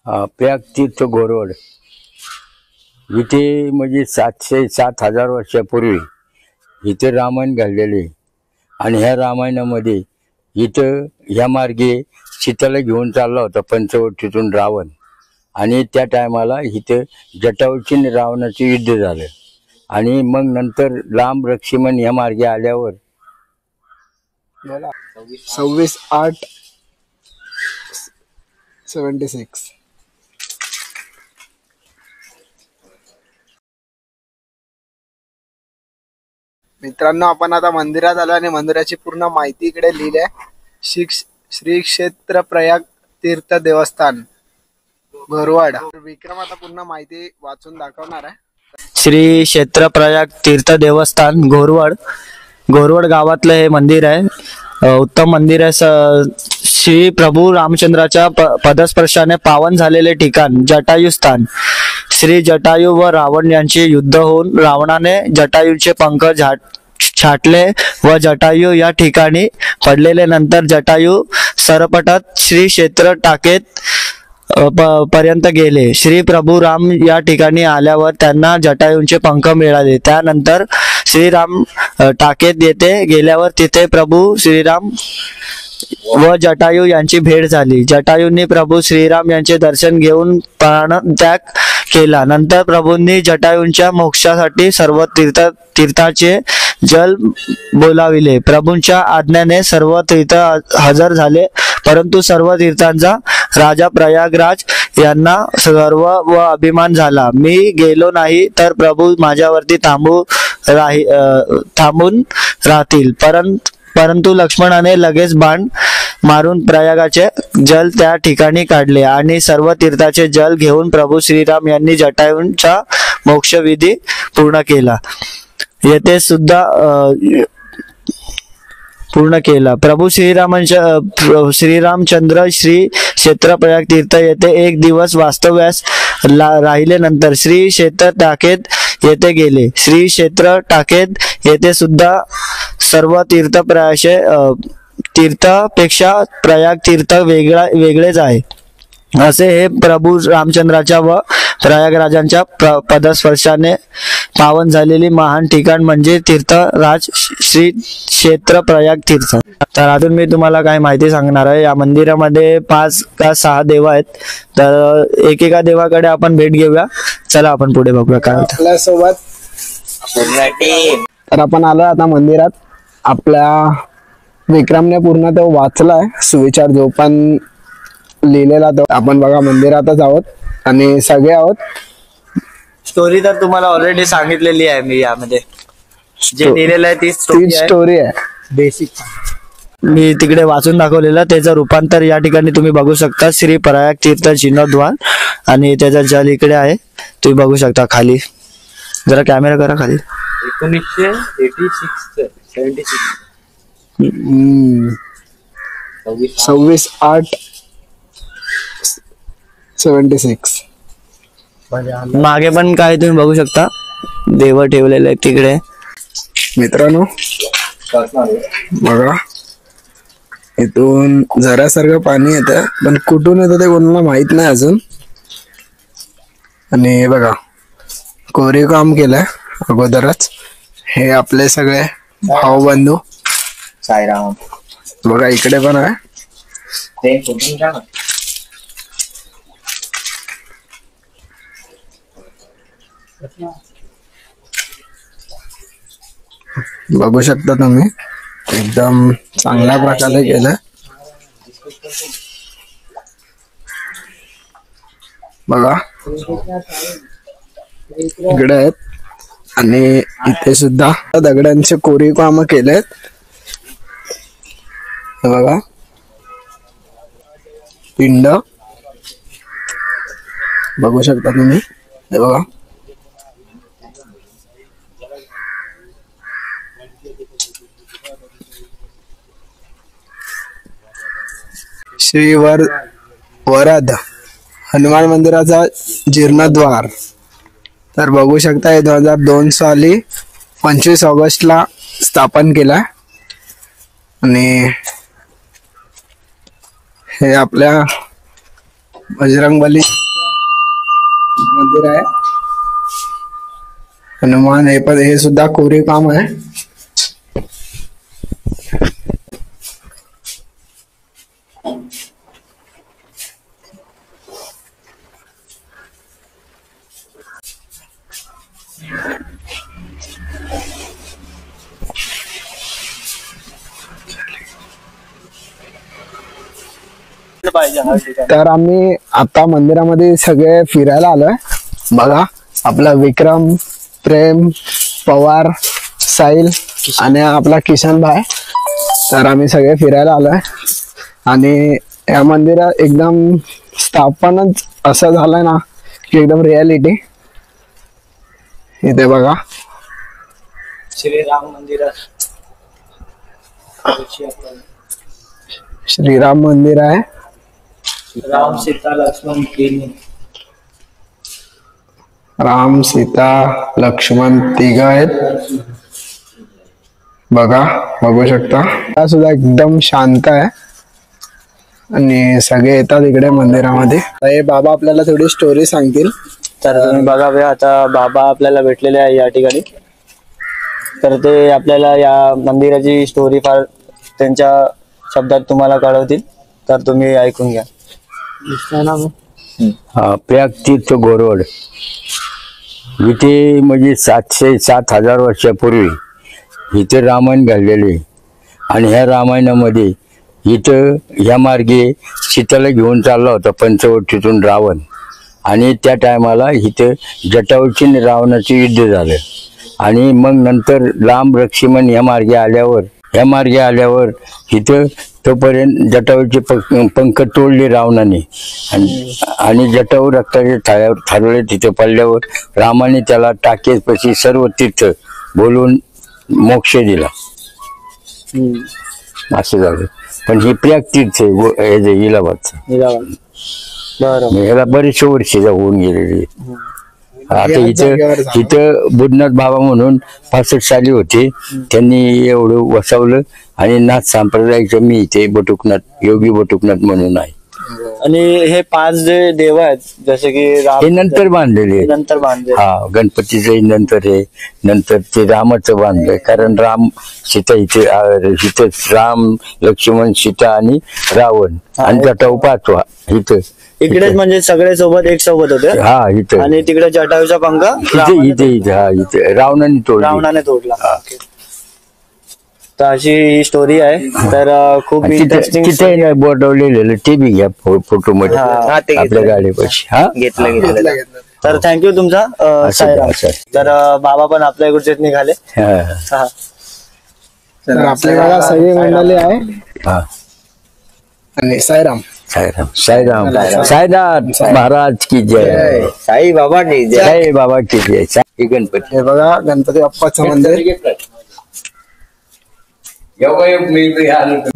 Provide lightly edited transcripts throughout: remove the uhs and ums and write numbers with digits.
प्रयाग तीर्थ गोरवड इथे म्हणजे 700-7,000 वर्षापूर्वी इथे रामायण घडलेले आणि ह्या रामायणामध्ये इथं ह्या मार्गे सीताला घेऊन चालला होता पंचवटीतून रावण आणि त्या टायमाला इथं जटायूची आणि रावणाचे युद्ध झालं आणि मग नंतर राम लक्ष्मण ह्या मार्गे आल्यावर 26/8/76 मित्रांनो, आपण आता मंदिरात आलो आणि मंदिराची पूर्ण माहिती इकडे लिहिली आहे. श्री क्षेत्र प्रयाग तीर्थ देवस्थान गोरवाड. विक्रम आता पूर्ण माहिती वाचून दाखवणार आहे. श्री क्षेत्र प्रयाग तीर्थ देवस्थान गोरवड गावातलं हे मंदिर आहे. उत्तम मंदिर आहे. श्री प्रभू रामचंद्राच्या पदस्पर्शाने पावन झालेले ठिकाण जटायू स्थान. श्री जटायू व रावण यांचे युद्ध होऊन रावणाने जटायूचे पंख छाटले व जटायू या ठिकाणी पडलेले. नंतर जटायू सरपटत श्री क्षेत्र टाकेत पर्यंत गेले. श्री प्रभू राम या ठिकाणी आल्यावर त्यांना जटायूंचे पंख मिळाले. त्यानंतर श्रीराम टाकेत येथे गेल्यावर तिथे प्रभू श्रीराम व जटायू यांची भेट झाली. जटायूंनी प्रभू श्रीराम यांचे दर्शन घेऊन प्राणत्याग केला. नंतर प्रभूंनी जटायूंच्या मोक्षासाठी सर्व तीर्थाचे जल बोलाविले. प्रभूंच्या आज्ञेने सर्व तीर्थ हजर झाले, परंतु सर्व तीर्थांचा राजा प्रयागराज यांना गर्व व अभिमान झाला. मी गेलो नाही तर प्रभू माझ्यावरती थांबून राहतील. परंतु लक्ष्मणाने लगेच बाण मारून प्रयागाचे जल त्या ठिकाणी काढले आणि सर्व तीर्थाचे जल घेऊन प्रभू श्रीराम यांनी जटायूंचा मोक्षविधी पूर्ण केला. येथे सुद्धा पूर्ण केला. प्रभू श्रीरामचंद्र श्री क्षेत्र प्रयाग तीर्थ येथे एक दिवस वास्तव्यास राहिले. नंतर श्री क्षेत्र टाकेत येथे गेले. श्री क्षेत्र टाकेत येथे सुद्धा सर्व तीर्थपेक्षा प्रयाग तीर्थ वेगळेच आहे. असे हे प्रभू रामचंद्राच्या व प्रयागराजांच्या पदस्पर्शाने पावन झालेली महान ठिकाण म्हणजे तीर्थराज श्री क्षेत्र प्रयाग तीर्थ. तर अजून मी तुम्हाला काय माहिती सांगणार आहे. या मंदिरामध्ये 5 का 6 देव आहेत. तर एकेका देवाकडे आपण भेट घेऊया. चला आपण पुढे बघूया काय होतं. आपल्यासोबत तर आपण आलो आता मंदिरात. आपल्या विक्रमने पूर्ण तो वाचलाय सुविचार जो पण लिहिलेला तो. आपण बघा मंदिरातच आहोत आणि सगळे आहोत. स्टोरी तर तुम्हाला ऑलरेडी सांगितलेली आहे मी. यामध्ये जे लिहिलेलं आहे ती स्टोरी आहे बेसिक. मी तिकडे वाचून दाखवलेलं त्याचं रूपांतर या ठिकाणी तुम्ही बघू शकता. श्री प्रयाग तीर्थ चिन्हद्वार आणि त्याचा जल इकडे आहे तुम्ही बघू शकता. खाली जरा कॅमेरा करा खाली. 26/8/76 मागे पण काय तुम्ही बघू शकता देव ठेवलेले आहेत तिकडे. मित्रांनो बघा, इथून जरासारखं पाणी येतं पण कुठून येतं ते कोणाला माहित नाही अजून. आणि बघा कोरीव काम केलंय अगोदरच. हे आपले सगळे भाऊ बंधू साईराम. बघा इकडे पण आहे. बघू शकता तुम्ही एकदम चांगल्या प्रकारे केलं. बघा इकडे आहेत आणि इथे सुद्धा दगडांचे कोरीव काम केलेत. बघा पिंड बघू शकता तुम्ही. हे बघा श्री वरद हनुमान मंदिराचा जीर्णोद्धार. तर बघू शकता हे 2002 साली 25 ऑगस्टला स्थापन केला. आणि हे आपल्या बजरंगबली मंदिर आहे. हनुमान हे सुद्धा कोरीव काम आहे. तर आम्ही आता मंदिरामध्ये सगळे फिरायला आलोय. बघा आपला विक्रम, प्रेम, पवार, साहिल आणि आपला किशन भाई. तर आम्ही सगळे फिरायला आलोय आणि या मंदिरात एकदम स्थापनच असं झालंय ना की एकदम रियालिटी. इथे बघा श्रीराम मंदिर श्रीराम मंदिर आहे. राम सीता लक्ष्मण राम, सीता, लक्ष्मण तिघ आहेत. बघू शकता. हा सुद्धा एकदम शांत आहे आणि सगळे येतात इकडे मंदिरामध्ये. हे बाबा आपल्याला थोडी स्टोरी सांगतील. तर तुम्ही बघा आता बाबा आपल्याला भेटलेले आहे या ठिकाणी. तर ते आपल्याला या मंदिराची स्टोरी फार त्यांच्या शब्दात तुम्हाला कळवतील. तर तुम्ही ऐकून घ्या. हा प्रयाग तीर्थ गोरवड इथे म्हणजे 700-7,000 वर्षापूर्वी इथे रामायण घडलेले. आणि ह्या रामायणामध्ये इथं ह्या मार्गे सीताला घेऊन चालला होता पंचवटीतून रावण. आणि त्या टायमाला इथं जटावरची आणि रावणाचे युद्ध झालं. आणि मग नंतर राम लक्ष्मण ह्या मार्गे आल्यावर इथं तोपर्यंत जटावरचे पंख तोडले रावणाने. आणि जटावर रक्ताचे थारोळे तिथे पडल्यावर रामाने त्याला टाकेपशी सर्व तीर्थ बोलून मोक्ष दिला. असं झालं. पण हे प्रयाग तीर्थ आहे इलाहाबादचं. ह्याला बरेचशे वर्ष होऊन गेलेली. आता इथं बुद्धनाथ बाबा म्हणून 65 साली होते. त्यांनी एवढं वसवलं. आणि नाथ संप्रदायाचं मी इथे बटुकनाथ, योगी बटुकनाथ म्हणून आहे. आणि हे 5 जे देव आहेत जसे की हे नंतर बांधलेले. हा गणपतीचे नंतर हे नंतर ते रामाचं बांधलंय. कारण राम सीता इथे राम लक्ष्मण सीता आणि रावण आणि जटाऊ 5वा इथं इकडेच म्हणजे सगळे सोबत एक सोबत होते. हा इथे. आणि तिकडे जटायूचा पंख इथे रावणाने तोडला. तर अशी ही स्टोरी आहे. तर खूप इंटरेस्टिंग. तिथे बोर्डवलेलं ते बी घ्या फोटो मध्ये आपल्या गाडीपाशी. हा घेतलं. तर थँक्यू तुमचा साईराम. तर बाबा पण आपल्या इकडचे निघाले. तर आपल्या सगळी मंडळी आहे. आणि साईराम साईनाथ महाराज की जय. साई बाबा की जय. जय बाबा की जय. साई गणपती. हे बघा गणपती बाप्पाचं मंदिर.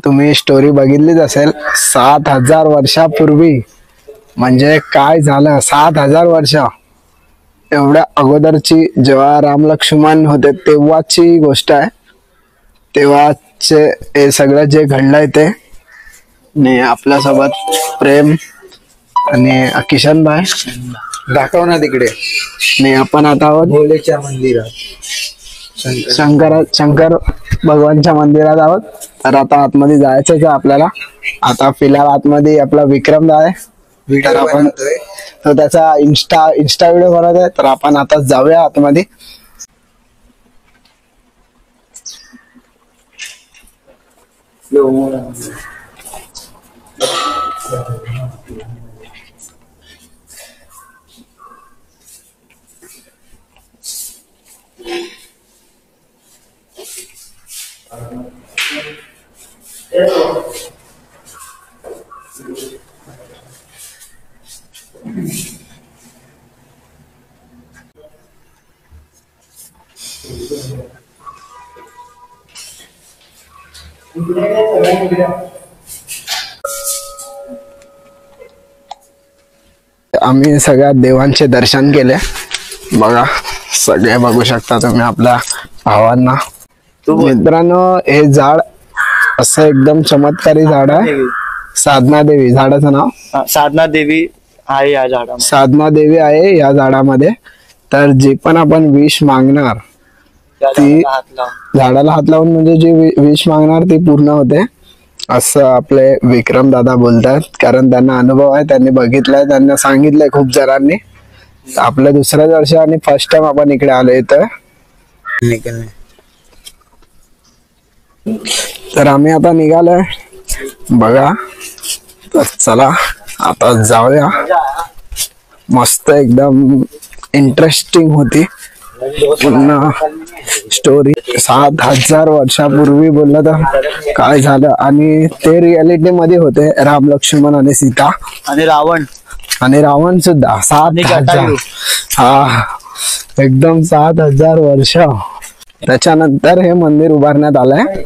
तुम्ही स्टोरी बघितलीच असेल. 7,000 वर्षापूर्वी म्हणजे काय झालं. 7,000 वर्ष एवढ्या अगोदरची जेव्हा राम लक्ष्मण होते तेव्हाची गोष्ट आहे. तेव्हाचे हे सगळं जे घडलंय ते. आणि आपल्यासोबत प्रेम आणि किशन भाई दाखव ना तिकडे. आणि आपण आता आहोत भोलेच्या मंदिरात, शंकर भगवानच्या मंदिरात आहोत. तर आता आतमध्ये जायचंच आहे आपल्याला. आता फिलहाल आतमध्ये आपला विक्रम आहे. तर आपण तो त्याचा इंस्टा व्हिडिओ बनवत आहे. तर आपण आता जाऊया आतमध्ये. आम्ही सगळ्या देवांचे दर्शन केले. बघा सगळे बघू शकता तुम्ही आपल्या भावांना. मित्रांनो हे झाड असं एकदम चमत्कारी झाड आहे. साधना देवी झाडाचं नाव. साधना देवी आहे या झाडामध्ये. साधना देवी आहे या झाडामध्ये. तर जे पण आपण विश मागणार त्या ती- झाडाला हात लावून. झाडाला हात लावून म्हणजे जे विश मागणार ते पूर्ण होते असं आपले विक्रम दादा बोलतात. कारण त्यांना अनुभव आहे, त्यांनी बघितलाय, त्यांना सांगितलंय खूप जणांनी. आपलं दुसऱ्याच वर्ष आणि फर्स्ट टाइम आपण इकडे आलो इथं. तर आम्ही आता निघालोय बघा. तर चला आता जाऊया. मस्त एकदम इंटरेस्टिंग होती पुन्हा स्टोरी. 7,000 वर्षापूर्वी बोललं तर काय झालं आणि ते रियालिटी मध्ये होते. राम लक्ष्मण आणि सीता आणि रावण आणि रावण सुद्धा. 7,000. जटायू. हा एकदम 7,000 वर्ष त्याच्यानंतर हे मंदिर उभारण्यात आलंय.